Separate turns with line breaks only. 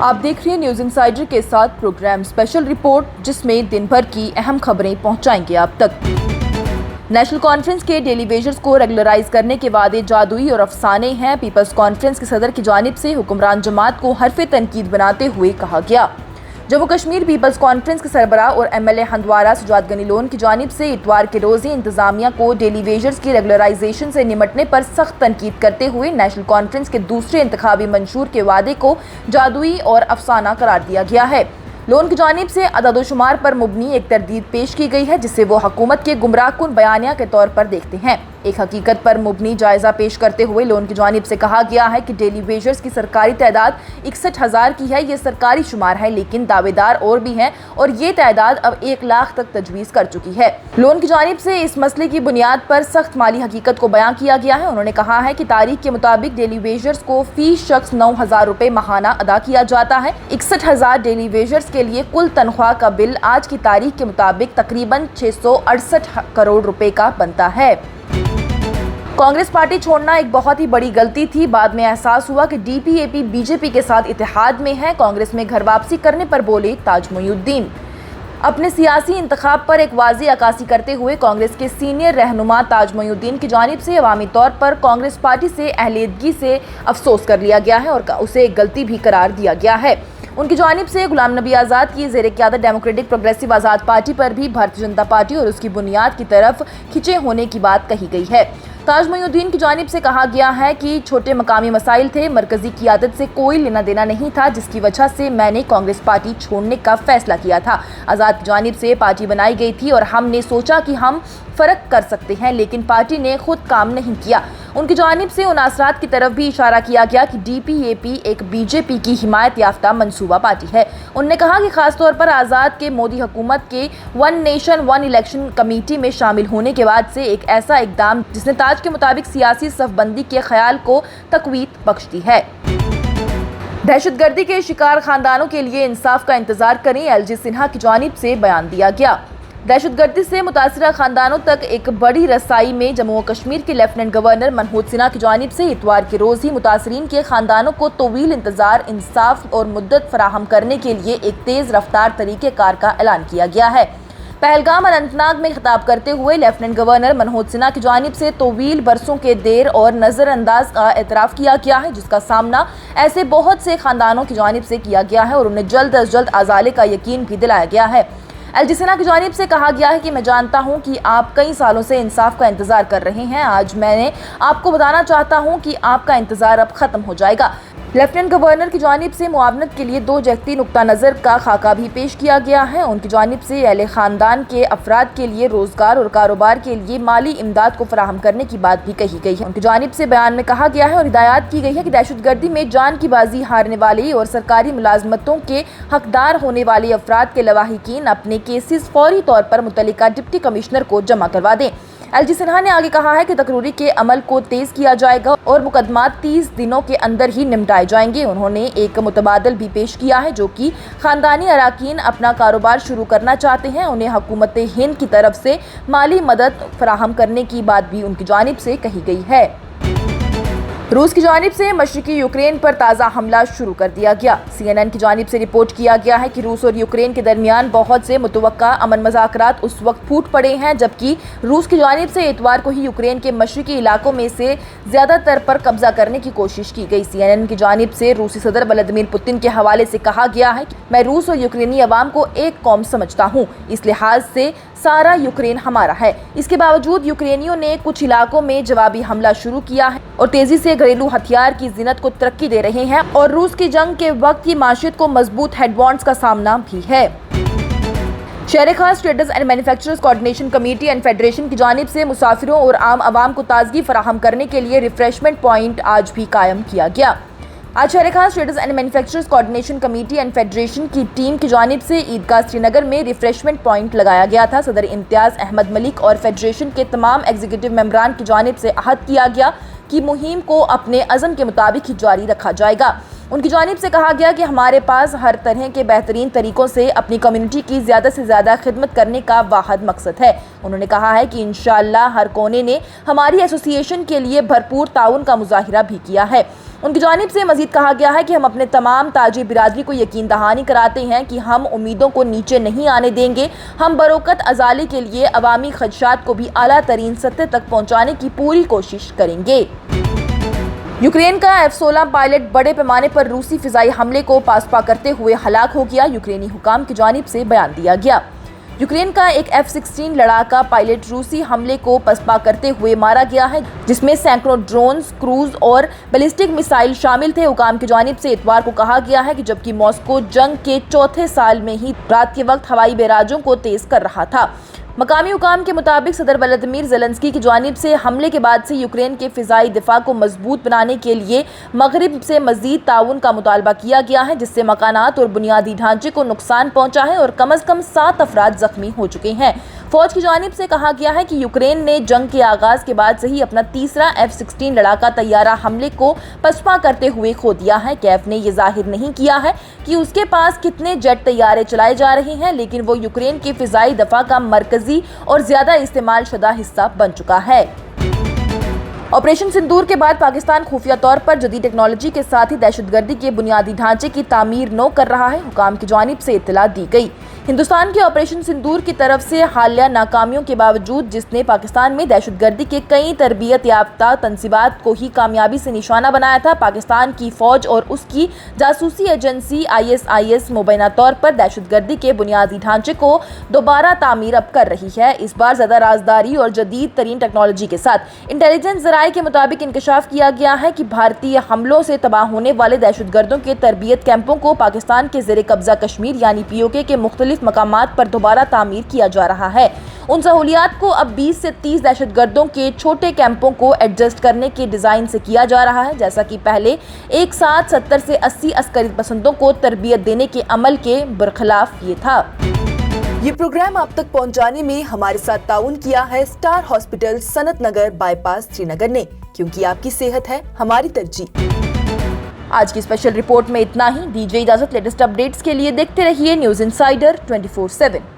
آپ دیکھ رہے ہیں نیوز انسائیڈر کے ساتھ پروگرام اسپیشل رپورٹ، جس میں دن بھر کی اہم خبریں پہنچائیں گے آپ تک۔ نیشنل کانفرنس کے ڈیلی ویجرز کو ریگولرائز کرنے کے وعدے جادوئی اور افسانے ہیں، پیپلز کانفرنس کے صدر کی جانب سے حکمران جماعت کو حرف تنقید بناتے ہوئے کہا گیا۔ جموں کشمیر پیپلز کانفرنس کے سربراہ اور M L A Handwara Sajad Ghani Lone کی جانب سے اتوار کے روز انتظامیہ کو ڈیلی ویجرز کی ریگولرائزیشن سے نمٹنے پر سخت تنقید کرتے ہوئے نیشنل کانفرنس کے دوسرے انتخابی منشور کے وعدے کو جادوئی اور افسانہ قرار دیا گیا ہے۔ لون کی جانب سے عدد و شمار پر مبنی ایک تردید پیش کی گئی ہے، جسے وہ حکومت کے گمراہ کن بیانیہ کے طور پر دیکھتے ہیں۔ ایک حقیقت پر مبنی جائزہ پیش کرتے ہوئے لون کی جانب سے کہا گیا ہے کہ ڈیلی ویجرز کی سرکاری تعداد 61,000 کی ہے۔ یہ سرکاری شمار ہے، لیکن دعوے دار اور بھی ہیں اور یہ تعداد اب 1 لاکھ تک تجویز کر چکی ہے۔ لون کی جانب سے اس مسئلے کی بنیاد پر سخت مالی حقیقت کو بیان کیا گیا ہے۔ انہوں نے کہا ہے کہ تاریخ کے مطابق ڈیلی ویجرز کو فی شخص 9,000 روپے ماہانہ ادا کیا جاتا ہے۔ 61,000 ڈیلی ویجرز کے لیے کل تنخواہ کا بل آج کی تاریخ کے مطابق تقریباً 668 کروڑ روپے کا بنتا ہے۔ کانگریس پارٹی چھوڑنا ایک بہت ہی بڑی غلطی تھی۔ بعد میں احساس ہوا کہ ڈی پی اے پی بی جے پی کے ساتھ اتحاد میں ہے۔ کانگریس میں گھر واپسی کرنے پر بولے تاج محی الدین۔ اپنے سیاسی انتخاب پر ایک واضح عکاسی کرتے ہوئے کانگریس کے سینئر رہنما تاج محی الدین کی جانب سے عوامی طور پر کانگریس پارٹی سے علیحدگی سے افسوس کر لیا گیا ہے اور اسے ایک غلطی بھی قرار دیا گیا ہے۔ ان کی جانب سے غلام نبی آزاد کی زیر قیادت ڈیموکریٹک پروگریسو آزاد پارٹی پر بھی بھارتیہ جنتا پارٹی اور اس کی بنیاد کی طرف کھنچے ہونے کی بات کہی گئی ہے۔ تاج محی الدین کی جانب سے کہا گیا ہے کہ چھوٹے مقامی مسائل تھے، مرکزی قیادت سے کوئی لینا دینا نہیں تھا، جس کی وجہ سے میں نے کانگریس پارٹی چھوڑنے کا فیصلہ کیا تھا۔ آزاد کی جانب سے پارٹی بنائی گئی تھی اور ہم نے سوچا کہ ہم فرق کر سکتے ہیں، لیکن پارٹی نے خود کام نہیں کیا۔ ان کی جانب سے ان اثرات کی طرف بھی اشارہ کیا گیا کہ ڈی پی اے پی ایک بی جے پی کی حمایت یافتہ منصوبہ پارٹی ہے۔ انہوں نے کہا کہ خاص طور پر آزاد کے مودی حکومت کے one nation one election committee میں شامل ہونے کے بعد سے ایک ایسا اقدام جس نے تاج کے مطابق سیاسی صف بندی کے خیال کو تقویت بخش دی ہے۔ دہشت گردی کے شکار خاندانوں کے لیے انصاف کا انتظار کریں، ایل جی سنہا کی جانب سے بیان دیا گیا۔ دہشت گردی سے متاثرہ خاندانوں تک ایک بڑی رسائی میں جموں و کشمیر کے لیفٹیننٹ گورنر منہوج سنہا کی جانب سے اتوار کے روز ہی متاثرین کے خاندانوں کو طویل انتظار انصاف اور مدت فراہم کرنے کے لیے ایک تیز رفتار طریقہ کار کا اعلان کیا گیا ہے۔ پہلگام اور اننت ناگ میں خطاب کرتے ہوئے لیفٹیننٹ گورنر منہوج سنہا کی جانب سے طویل برسوں کے دیر اور نظر انداز کا اعتراف کیا گیا ہے، جس کا سامنا ایسے بہت سے خاندانوں کی جانب سے کیا گیا ہے اور انہیں جلد از جلد ازالے کا یقین بھی دلایا گیا ہے۔ ایل جی سنہا کی جانب سے کہا گیا ہے کہ میں جانتا ہوں کہ آپ کئی سالوں سے انصاف کا انتظار کر رہے ہیں۔ آج میں نے آپ کو بتانا چاہتا ہوں کہ آپ کا انتظار اب ختم ہو جائے گا۔ لیفٹیننٹ گورنر کی جانب سے معاونت کے لیے 2 جہتی نقطہ نظر کا خاکہ بھی پیش کیا گیا ہے۔ ان کی جانب سے اہل خاندان کے افراد کے لیے روزگار اور کاروبار کے لیے مالی امداد کو فراہم کرنے کی بات بھی کہی گئی ہے۔ ان کی جانب سے بیان میں کہا گیا ہے اور ہدایات کی گئی ہے کہ دہشت گردی میں جان کی بازی ہارنے والے اور سرکاری ملازمتوں کے حقدار ہونے والے افراد کے لواحقین اپنے کیسز فوری طور پر متعلقہ ڈپٹی کمشنر کو جمع کروا دیں۔ ایل جی سنہا نے آگے کہا ہے کہ تقرری کے عمل کو تیز کیا جائے گا اور مقدمات 30 دنوں کے اندر ہی نمٹائے جائیں گے۔ انہوں نے ایک متبادل بھی پیش کیا ہے جو کہ خاندانی اراکین اپنا کاروبار شروع کرنا چاہتے ہیں، انہیں حکومت ہند کی طرف سے مالی مدد فراہم کرنے کی بات بھی ان کی جانب سے کہی گئی ہے۔ روس کی جانب سے مشرقی یوکرین پر تازہ حملہ شروع کر دیا گیا۔ سی این این کی جانب سے رپورٹ کیا گیا ہے کہ روس اور یوکرین کے درمیان بہت سے متوقع امن مذاکرات اس وقت پھوٹ پڑے ہیں جبکہ روس کی جانب سے اتوار کو ہی یوکرین کے مشرقی علاقوں میں سے زیادہ تر پر قبضہ کرنے کی کوشش کی گئی۔ سی این این کی جانب سے روسی صدر ولادیمیر پوتن کے حوالے سے کہا گیا ہے کہ میں روس اور یوکرینی عوام کو ایک قوم سمجھتا ہوں، اس لحاظ سے سارا یوکرین ہمارا ہے۔ اس کے باوجود یوکرینیوں نے کچھ علاقوں میں جوابی حملہ شروع کیا ہے اور تیزی سے گھریلو ہتھیار کی زینت کو ترقی دے رہے ہیں اور روس کی جنگ کے وقت کی معیشت کو مضبوط ہیڈ وانڈز کا سامنا بھی ہے۔ شہر خاص traders and manufacturers coordination committee and federation کی جانب سے مسافروں اور عام عوام کو تازگی فراہم کرنے کے لیے ریفریشمنٹ پوائنٹ آج بھی قائم کیا گیا۔ آج شہر خاص traders and manufacturers coordination committee and federation کی ٹیم کی جانب سے عیدگاہ سری نگر میں ریفریشمنٹ پوائنٹ لگایا گیا تھا۔ صدر امتیاز احمد ملک اور فیڈریشن کے تمام ایگزیکٹو ممبران کی جانب سے عہد کیا گیا کہ مہم کو اپنے عزم کے مطابق ہی جاری رکھا جائے گا۔ ان کی جانب سے کہا گیا کہ ہمارے پاس ہر طرح کے بہترین طریقوں سے اپنی کمیونٹی کی زیادہ سے زیادہ خدمت کرنے کا واحد مقصد ہے۔ انہوں نے کہا ہے کہ انشاءاللہ ہر کونے نے ہماری ایسوسی ایشن کے لیے بھرپور تعاون کا مظاہرہ بھی کیا ہے۔ ان کی جانب سے مزید کہا گیا ہے کہ ہم اپنے تمام تاجر برادری کو یقین دہانی کراتے ہیں کہ ہم امیدوں کو نیچے نہیں آنے دیں گے. ہم بروقت ازالے کے لیے عوامی خدشات کو بھی اعلیٰ ترین سطح تک پہنچانے کی پوری کوشش کریں گے. یوکرین کا F-16 پائلٹ بڑے پیمانے پر روسی فضائی حملے کو پاسپا کرتے ہوئے ہلاک ہو گیا. یوکرینی حکام کی جانب سے بیان دیا گیا. یوکرین کا ایک F-16 لڑاکا پائلٹ روسی حملے کو پسپا کرتے ہوئے مارا گیا ہے، جس میں سینکڑوں ڈرونز، کروز اور بیلسٹک میسائل شامل تھے. حکام کی جانب سے اتوار کو کہا گیا ہے کہ جبکہ ماسکو جنگ کے چوتھے سال میں ہی رات کے وقت ہوائی بیراجوں کو تیز کر رہا تھا. مقامی حکام کے مطابق صدر ولادیمیر زیلنسکی کی جانب سے حملے کے بعد سے یوکرین کے فضائی دفاع کو مضبوط بنانے کے لیے مغرب سے مزید تعاون کا مطالبہ کیا گیا ہے، جس سے مکانات اور بنیادی ڈھانچے کو نقصان پہنچا ہے اور کم از کم 7 افراد زخمی ہو چکے ہیں. فوج کی جانب سے کہا گیا ہے کہ یوکرین نے جنگ کے آغاز کے بعد سے ہی اپنا تیسرا F-16 لڑاکا طیارہ حملے کو پسپا کرتے ہوئے کھو دیا ہے. کیف نے یہ ظاہر نہیں کیا ہے کہ اس کے پاس کتنے جیٹ طیارے چلائے جا رہے ہیں، لیکن وہ یوکرین کے فضائی دفاع کا مرکزی اور زیادہ استعمال شدہ حصہ بن چکا ہے. آپریشن سندور کے بعد پاکستان خفیہ طور پر جدید ٹیکنالوجی کے ساتھ ہی دہشت گردی کے بنیادی ڈھانچے کی تعمیر نو کر رہا ہے. حکام کی جانب سے اطلاع دی گئی. ہندوستان کے آپریشن سندور کی طرف سے حالیہ ناکامیوں کے باوجود، جس نے پاکستان میں دہشت گردی کے کئی تربیت یافتہ تنصیبات کو ہی کامیابی سے نشانہ بنایا تھا، پاکستان کی فوج اور اس کی جاسوسی ایجنسی ISIS مبینہ طور پر دہشت گردی کے بنیادی ڈھانچے کو دوبارہ تعمیر اب کر رہی ہے. اس بار زیادہ رازداری اور جدید ترین ٹیکنالوجی کے ساتھ. انٹیلیجنس ذرائع کے مطابق انکشاف کیا گیا ہے کہ بھارتی حملوں سے تباہ ہونے والے دہشت گردوں کے تربیت کیمپوں کو پاکستان کے زیر قبضہ کشمیر یعنی POK کے مختلف مقامات پر دوبارہ تعمیر کیا جا رہا ہے. ان سہولیات کو اب 20 سے 30 دہشت گردوں کے چھوٹے کیمپوں کو ایڈجسٹ کرنے کے ڈیزائن سے کیا جا رہا ہے، جیسا کہ پہلے ایک ساتھ 70 سے 80 عسکری پسندوں کو تربیت دینے کے عمل کے برخلاف یہ تھا. یہ پروگرام آپ تک پہنچانے میں ہمارے ساتھ تعاون کیا ہے اسٹار ہاسپٹل سنت نگر بائی پاس سری نگر نے، کیونکہ آپ کی صحت ہے ہماری ترجیح. آج کی اسپیشل رپورٹ میں اتنا ہی. دیجیے اجازت. لیٹسٹ اپڈیٹس کے لیے دیکھتے رہیے نیوز انسائیڈر 24/7.